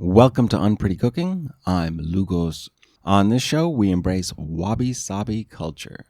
Welcome to Unpretty Cooking. I'm Lugos. On this show, we embrace wabi-sabi culture.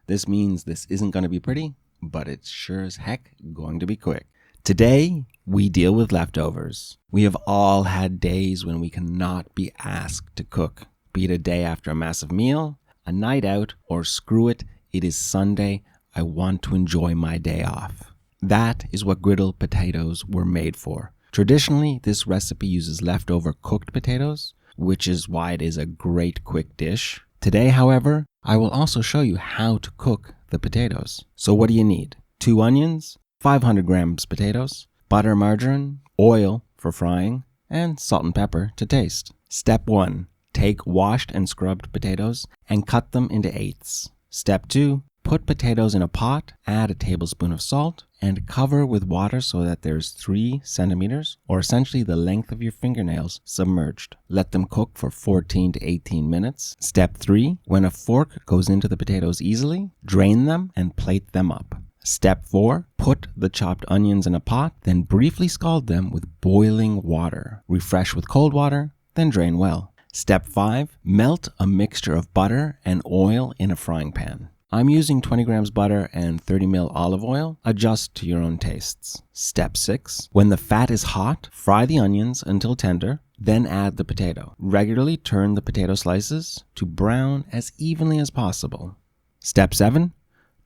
This means this isn't going to be pretty, but it's sure as heck going to be quick. Today, we deal with leftovers. We have all had days when we cannot be asked to cook, be it a day after a massive meal, a night out, or screw it, it is Sunday, I want to enjoy my day off. That is what griddle potatoes were made for. Traditionally, this recipe uses leftover cooked potatoes, which is why it is a great quick dish. Today, however, I will also show you how to cook the potatoes. So what do you need? 2 onions, 500 grams potatoes, butter, margarine, oil for frying, and salt and pepper to taste. Step 1. Take washed and scrubbed potatoes and cut them into eighths. Step 2. Put potatoes in a pot, add a tablespoon of salt, and cover with water so that there's 3 centimeters, or essentially the length of your fingernails, submerged. Let them cook for 14 to 18 minutes. Step 3. When a fork goes into the potatoes easily, drain them and plate them up. Step 4. Put the chopped onions in a pot, then briefly scald them with boiling water. Refresh with cold water, then drain well. Step 5. Melt a mixture of butter and oil in a frying pan. I'm using 20 grams butter and 30 ml olive oil. Adjust to your own tastes. Step 6. When the fat is hot, fry the onions until tender, then add the potato. Regularly turn the potato slices to brown as evenly as possible. Step 7.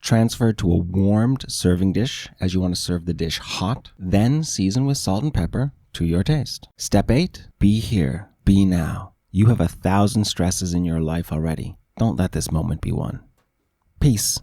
Transfer to a warmed serving dish as you want to serve the dish hot. Then season with salt and pepper to your taste. Step 8. Be here. Be now. You have 1,000 stresses in your life already. Don't let this moment be one. Peace.